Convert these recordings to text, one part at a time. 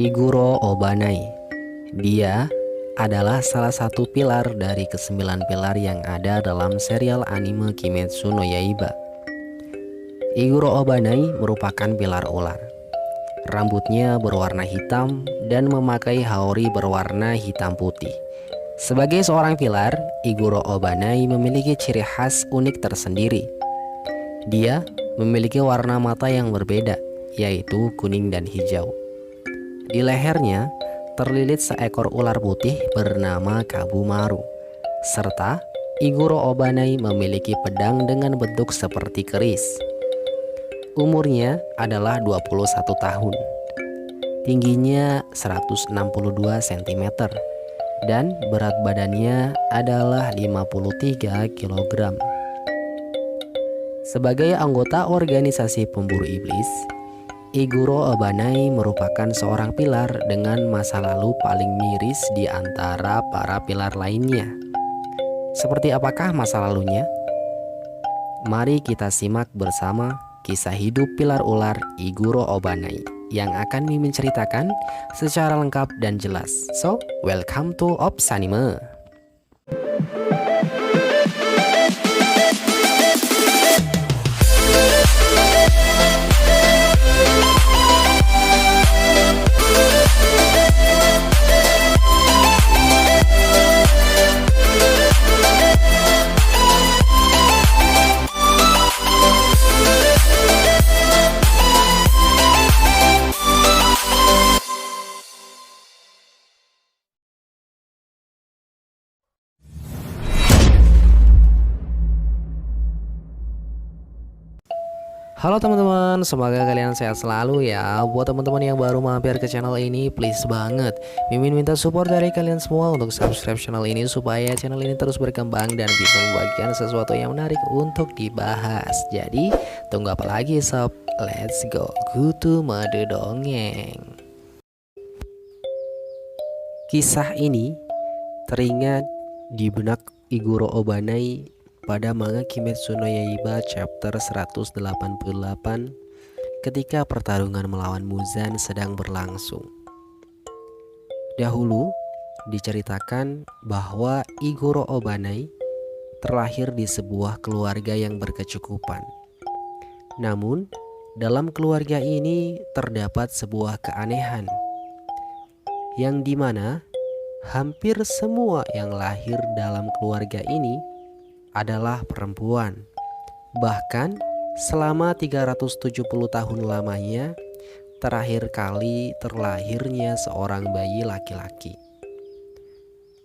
Iguro Obanai. Dia adalah salah satu pilar dari ke-9 pilar yang ada dalam serial anime Kimetsu no Yaiba. Iguro Obanai merupakan pilar ular. Rambutnya berwarna hitam dan memakai haori berwarna hitam putih. Sebagai seorang pilar, Iguro Obanai memiliki ciri khas unik tersendiri. Dia memiliki warna mata yang berbeda, yaitu kuning dan hijau. Di lehernya terlilit seekor ular putih bernama Kabumaru, serta Iguro Obanai memiliki pedang dengan bentuk seperti keris. Umurnya adalah 21 tahun. Tingginya 162 cm dan berat badannya adalah 53 kg. Sebagai anggota organisasi pemburu iblis, Iguro Obanai merupakan seorang pilar dengan masa lalu paling miris di antara para pilar lainnya. Seperti apakah masa lalunya? Mari kita simak bersama kisah hidup pilar ular Iguro Obanai yang akan Mimin ceritakan secara lengkap dan jelas. So, welcome to Ops Anime. Halo teman-teman, semoga kalian sehat selalu ya. Buat teman-teman yang baru mampir ke channel ini, please banget Mimin minta support dari kalian semua untuk subscribe channel ini supaya channel ini terus berkembang dan bisa membagikan sesuatu yang menarik untuk dibahas. Jadi, tunggu apa lagi sob? Let's go kutu madu dongeng. Kisah ini teringat di benak Iguro Obanai pada manga Kimetsu no Yaiba chapter 188 ketika pertarungan melawan Muzan sedang berlangsung. Dahulu diceritakan bahwa Iguro Obanai terlahir di sebuah keluarga yang berkecukupan. Namun, dalam keluarga ini terdapat sebuah keanehan yang dimana hampir semua yang lahir dalam keluarga ini adalah perempuan. Bahkan selama 370 tahun lamanya terakhir kali terlahirnya seorang bayi laki-laki.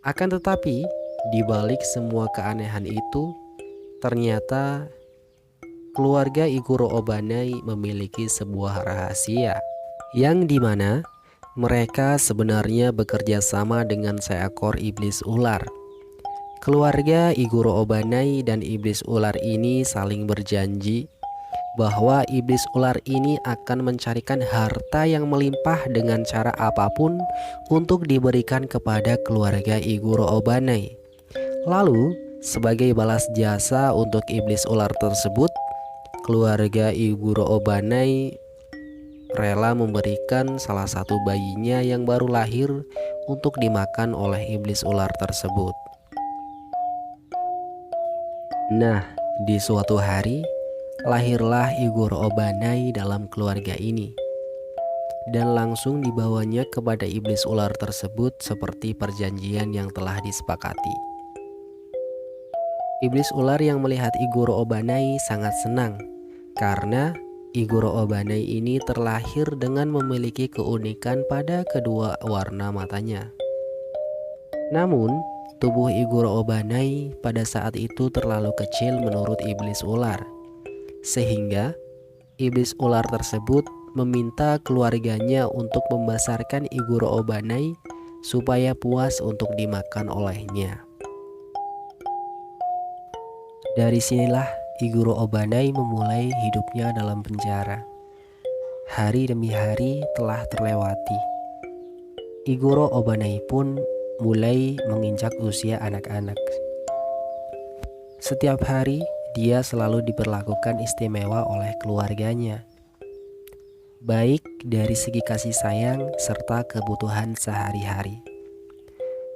Akan tetapi di balik semua keanehan itu, ternyata keluarga Iguro Obanai memiliki sebuah rahasia yang dimana mereka sebenarnya bekerja sama dengan seekor iblis ular. Keluarga Iguro Obanai dan iblis ular ini saling berjanji bahwa iblis ular ini akan mencarikan harta yang melimpah dengan cara apapun untuk diberikan kepada keluarga Iguro Obanai. Lalu, sebagai balas jasa untuk iblis ular tersebut, keluarga Iguro Obanai rela memberikan salah satu bayinya yang baru lahir untuk dimakan oleh iblis ular tersebut. Nah, di suatu hari, lahirlah Iguro Obanai dalam keluarga ini. Dan langsung dibawanya kepada iblis ular tersebut seperti perjanjian yang telah disepakati. Iblis ular yang melihat Iguro Obanai sangat senang, karena Iguro Obanai ini terlahir dengan memiliki keunikan pada kedua warna matanya. Namun, tubuh Iguro Obanai pada saat itu terlalu kecil menurut iblis ular, sehingga iblis ular tersebut meminta keluarganya untuk membesarkan Iguro Obanai supaya puas untuk dimakan olehnya. Dari sinilah Iguro Obanai memulai hidupnya dalam penjara. Hari demi hari telah terlewati. Iguro Obanai pun mulai menginjak usia anak-anak. Setiap hari dia selalu diperlakukan istimewa oleh keluarganya. baik dari segi kasih sayang serta kebutuhan sehari-hari.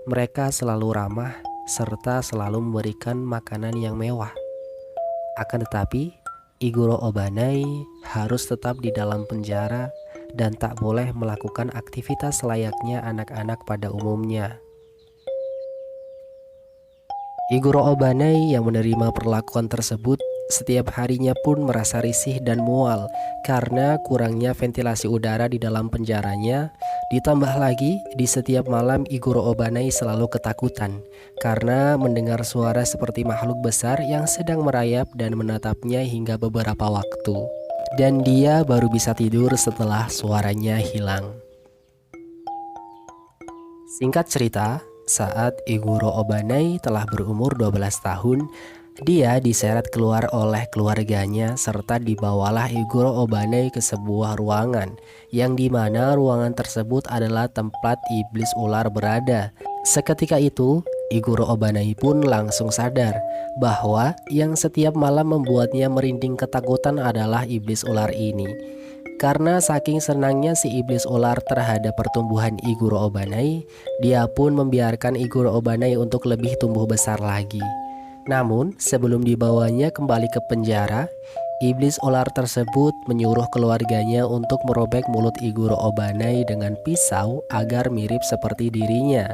Mereka selalu ramah serta selalu memberikan makanan yang mewah. Akan tetapi, Iguro Obanai harus tetap di dalam penjara dan tak boleh melakukan aktivitas layaknya anak-anak pada umumnya. Iguro Obanai yang menerima perlakuan tersebut setiap harinya pun merasa risih dan mual karena kurangnya ventilasi udara di dalam penjaranya. Ditambah lagi, di setiap malam Iguro Obanai selalu ketakutan karena mendengar suara seperti makhluk besar yang sedang merayap dan menatapnya hingga beberapa waktu. Dan dia baru bisa tidur setelah suaranya hilang. Singkat cerita, saat Iguro Obanai telah berumur 12 tahun, dia diseret keluar oleh keluarganya serta dibawalah Iguro Obanai ke sebuah ruangan yang dimana ruangan tersebut adalah tempat iblis ular berada. Seketika itu, Iguro Obanai pun langsung sadar bahwa yang setiap malam membuatnya merinding ketakutan adalah iblis ular ini. Karena saking senangnya si iblis ular terhadap pertumbuhan Iguro Obanai, dia pun membiarkan Iguro Obanai untuk lebih tumbuh besar lagi. Namun, sebelum dibawanya kembali ke penjara, iblis ular tersebut menyuruh keluarganya untuk merobek mulut Iguro Obanai dengan pisau agar mirip seperti dirinya.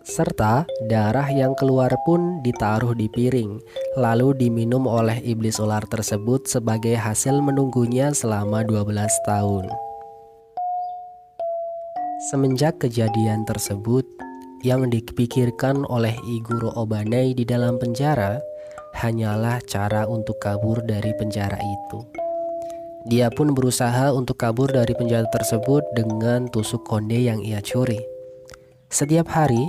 Serta darah yang keluar pun ditaruh di piring, lalu diminum oleh iblis ular tersebut sebagai hasil menunggunya selama 12 tahun. Semenjak kejadian tersebut, yang dipikirkan oleh Iguro Obanai di dalam penjara hanyalah cara untuk kabur dari penjara itu. Dia pun berusaha untuk kabur dari penjara tersebut dengan tusuk konde yang ia curi. Setiap hari,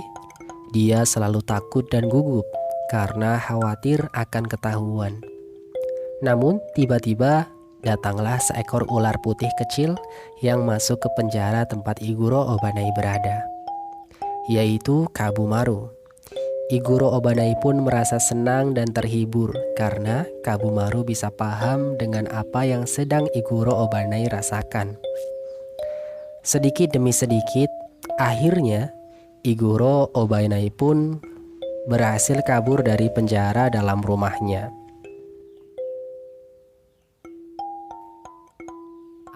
dia selalu takut dan gugup karena khawatir akan ketahuan. Namun tiba-tiba datanglah seekor ular putih kecil yang masuk ke penjara tempat Iguro Obanai berada, yaitu Kabumaru. Iguro Obanai pun merasa senang dan terhibur karena Kabumaru bisa paham dengan apa yang sedang Iguro Obanai rasakan. Sedikit demi sedikit, akhirnya Iguro Obanai pun berhasil kabur dari penjara dalam rumahnya.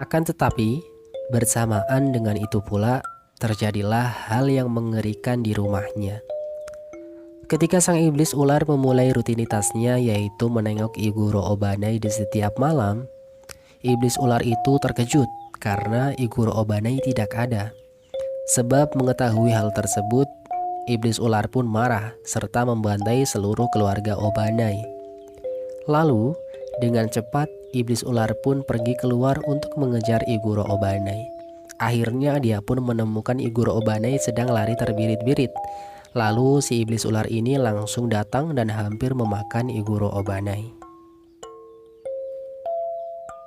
Akan tetapi, bersamaan dengan itu pula terjadilah hal yang mengerikan di rumahnya. Ketika sang iblis ular memulai rutinitasnya, yaitu menengok Iguro Obanai di setiap malam, iblis ular itu terkejut karena Iguro Obanai tidak ada. Sebab mengetahui hal tersebut, iblis ular pun marah serta membantai seluruh keluarga Obanai. Lalu, dengan cepat iblis ular pun pergi keluar untuk mengejar Iguro Obanai. Akhirnya dia pun menemukan Iguro Obanai sedang lari terbirit-birit. Lalu si iblis ular ini langsung datang dan hampir memakan Iguro Obanai.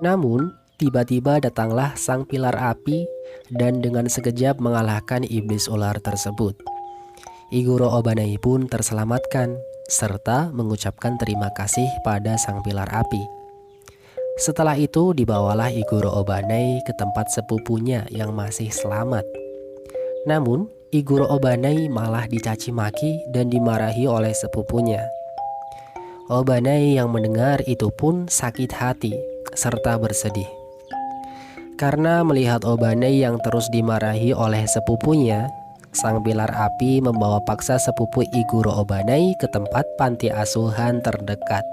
Namun, tiba-tiba datanglah sang pilar api dan dengan sekejap mengalahkan iblis ular tersebut. Iguro Obanai pun terselamatkan serta mengucapkan terima kasih pada sang pilar api. Setelah itu dibawalah Iguro Obanai ke tempat sepupunya yang masih selamat. Namun, Iguro Obanai malah dicaci maki dan dimarahi oleh sepupunya. Obanai yang mendengar itu pun sakit hati serta bersedih. Karena melihat Obanai yang terus dimarahi oleh sepupunya, sang pilar api membawa paksa sepupu Iguro Obanai ke tempat panti asuhan terdekat.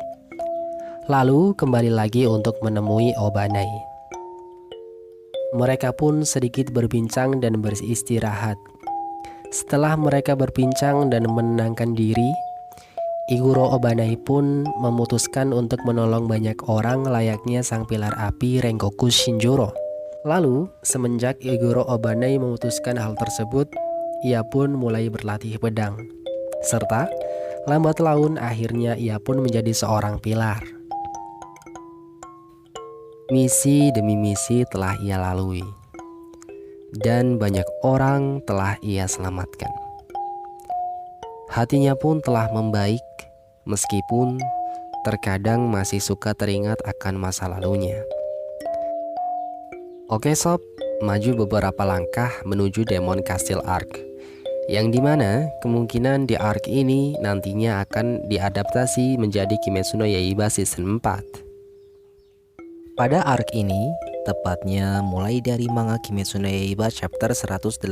Lalu kembali lagi untuk menemui Obanai. Mereka pun sedikit berbincang dan beristirahat. Setelah mereka berbincang dan menenangkan diri, Iguro Obanai pun memutuskan untuk menolong banyak orang layaknya sang pilar api Rengoku Shinjoro. Lalu, semenjak Iguro Obanai memutuskan hal tersebut, ia pun mulai berlatih pedang. Serta, lambat laun akhirnya ia pun menjadi seorang pilar. Misi demi misi telah ia lalui, dan banyak orang telah ia selamatkan. Hatinya pun telah membaik, meskipun terkadang masih suka teringat akan masa lalunya. Oke sob, maju beberapa langkah menuju Demon Castle Arc, yang dimana kemungkinan di arc ini nantinya akan diadaptasi menjadi Kimetsu no Yaiba Season 4. Pada arc ini, tepatnya mulai dari manga Kimetsu no Yaiba chapter 181,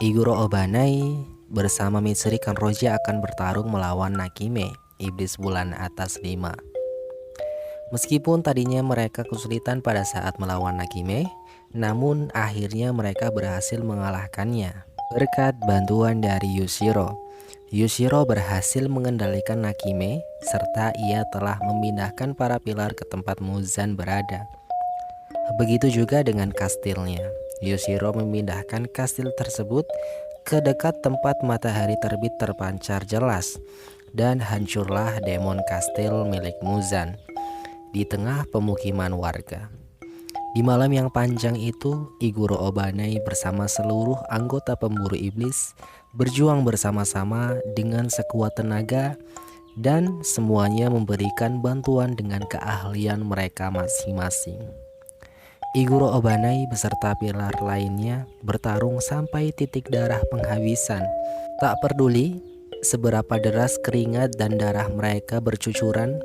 Iguro Obanai bersama Mitsuri Kanroji akan bertarung melawan Nakime, iblis bulan atas 5. Meskipun tadinya mereka kesulitan pada saat melawan Nakime, namun akhirnya mereka berhasil mengalahkannya berkat bantuan dari Yushiro. Yushiro berhasil mengendalikan Nakime serta ia telah memindahkan para pilar ke tempat Muzan berada. Begitu juga dengan kastilnya. Yushiro memindahkan kastil tersebut ke dekat tempat matahari terbit terpancar jelas, dan hancurlah Demon Castle milik Muzan di tengah pemukiman warga. Di malam yang panjang itu, Iguro Obanai bersama seluruh anggota pemburu iblis berjuang bersama-sama dengan sekuat tenaga, dan semuanya memberikan bantuan dengan keahlian mereka masing-masing. Iguro Obanai beserta pilar lainnya bertarung sampai titik darah penghabisan. Tak peduli seberapa deras keringat dan darah mereka bercucuran,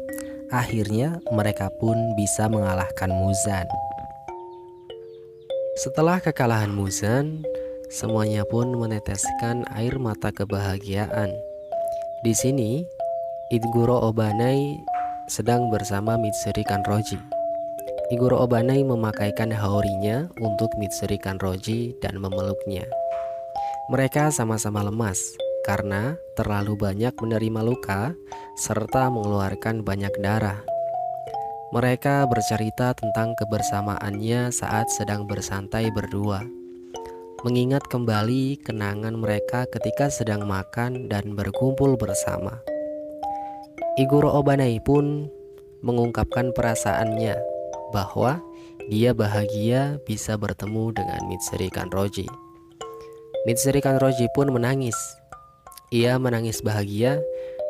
akhirnya mereka pun bisa mengalahkan Muzan. Setelah kekalahan Muzan, semuanya pun meneteskan air mata kebahagiaan. Di sini, Iguro Obanai sedang bersama Mitsuri Kanroji. Iguro Obanai memakaikan haorinya untuk Mitsuri Kanroji dan memeluknya. Mereka sama-sama lemas karena terlalu banyak menerima luka serta mengeluarkan banyak darah. Mereka bercerita tentang kebersamaannya saat sedang bersantai berdua, mengingat kembali kenangan mereka ketika sedang makan dan berkumpul bersama. Iguro Obanai pun mengungkapkan perasaannya bahwa dia bahagia bisa bertemu dengan Mitsuri Kanroji. Mitsuri Kanroji pun menangis. Ia menangis bahagia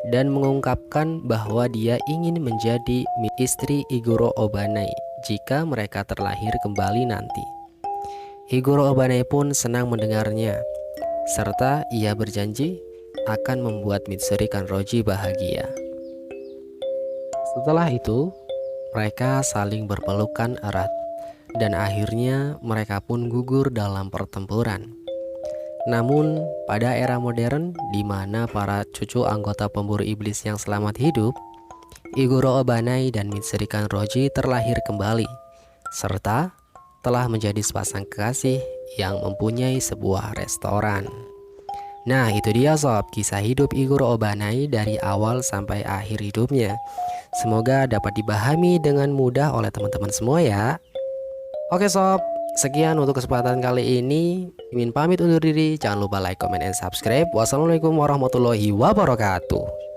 dan mengungkapkan bahwa dia ingin menjadi istri Iguro Obanai jika mereka terlahir kembali nanti. Iguro Obanai pun senang mendengarnya, serta ia berjanji akan membuat Mitsuri Kanroji bahagia. Setelah itu, mereka saling berpelukan erat, dan akhirnya mereka pun gugur dalam pertempuran. Namun, pada era modern di mana para cucu anggota pemburu iblis yang selamat hidup, Iguro Obanai dan Mitsuri Kanroji terlahir kembali, serta telah menjadi sepasang kekasih yang mempunyai sebuah restoran. Nah, itu dia sob, kisah hidup Iguro Obanai dari awal sampai akhir hidupnya. Semoga dapat dipahami dengan mudah oleh teman-teman semua ya. Oke sob, sekian untuk kesempatan kali ini. Mimin pamit undur diri. Jangan lupa like, comment, and subscribe. Wassalamualaikum warahmatullahi wabarakatuh.